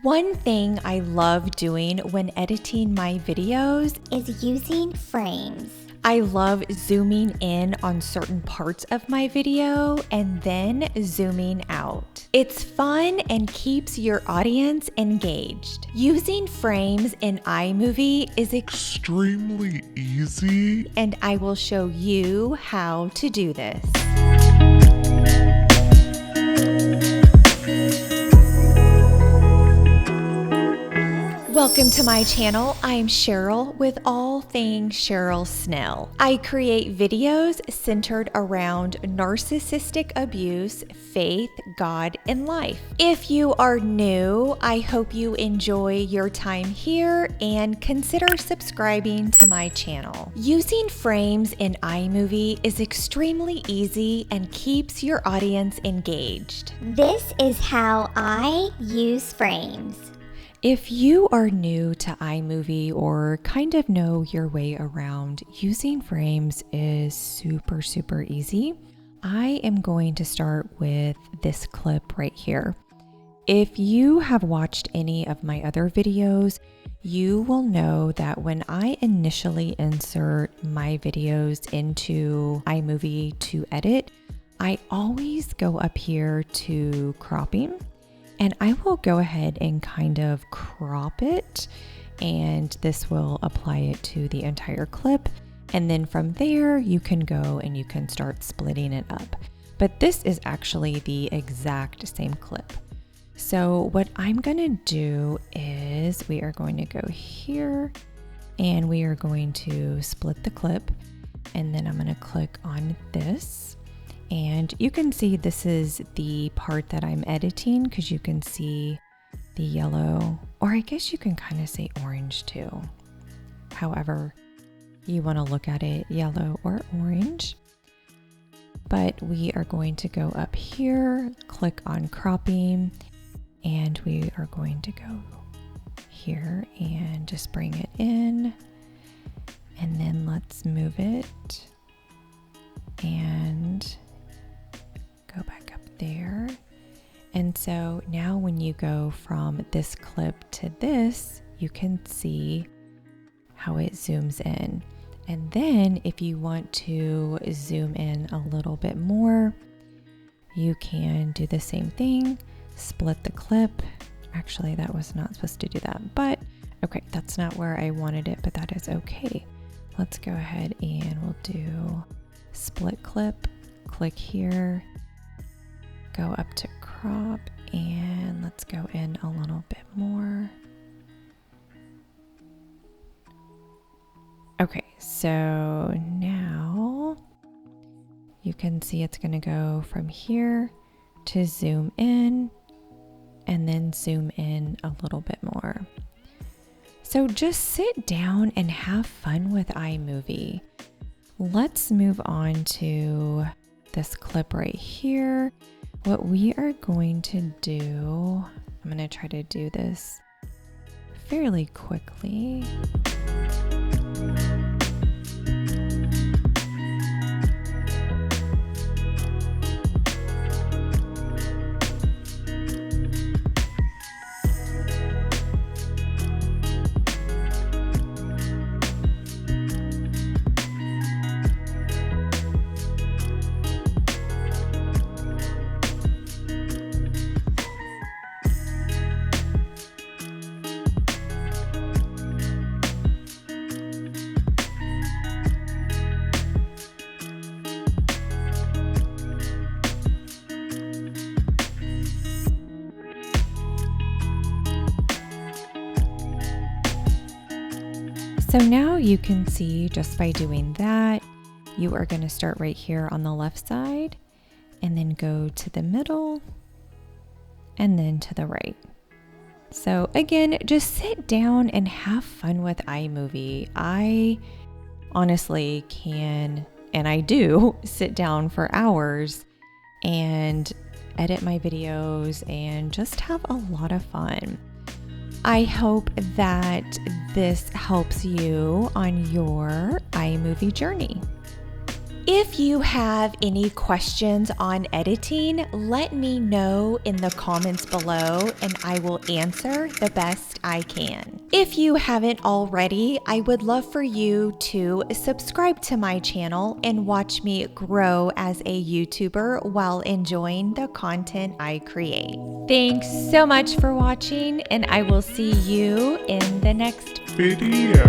One thing I love doing when editing my videos is using frames. I love zooming in on certain parts of my video and then zooming out. It's fun and keeps your audience engaged. Using frames in iMovie is extremely easy, and I will show you how to do this. Welcome to my channel. I'm Cheryl with All Things Cheryl Snell. I create videos centered around narcissistic abuse, faith, God, and life. If you are new, I hope you enjoy your time here and consider subscribing to my channel. Using frames in iMovie is extremely easy and keeps your audience engaged. This is how I use frames. If you are new to iMovie or kind of know your way around, using frames is super easy. I am going to start with this clip right here. If you have watched any of my other videos, you will know that when I initially insert my videos into iMovie to edit, I always go up here to cropping. And I will go ahead and kind of crop it, and this will apply it to the entire clip. And then from there, you can go and you can start splitting it up. But this is actually the exact same clip. So what I'm gonna do is we are going to go here and we are going to split the clip. And then I'm gonna click on this. And you can see this is the part that I'm editing because you can see the yellow, or I guess you can kind of say orange too. However you want to look at it, yellow or orange. But we are going to go up here, click on cropping, and we are going to go here and just bring it in. And then let's move it and go back up there. And so now when you go from this clip to this, you can see how it zooms in. And then if you want to zoom in a little bit more, you can do the same thing, split the clip. Actually, that was not supposed to do that, but okay, that's not where I wanted it, but that is okay. Let's go ahead and we'll do split clip, click here, go up to crop, and let's go in a little bit more. Okay, so now you can see it's going to go from here to zoom in and then zoom in a little bit more. So just sit down and have fun with iMovie. Let's move on to this clip right here. What we are going to do, I'm going to try to do this fairly quickly. So now you can see just by doing that, you are going to start right here on the left side and then go to the middle and then to the right. So again, just sit down and have fun with iMovie. I honestly can, and I do, sit down for hours and edit my videos and just have a lot of fun. I hope that this helps you on your iMovie journey. If you have any questions on editing, let me know in the comments below and I will answer the best I can. If you haven't already, I would love for you to subscribe to my channel and watch me grow as a YouTuber while enjoying the content I create. Thanks so much for watching, and I will see you in the next Video.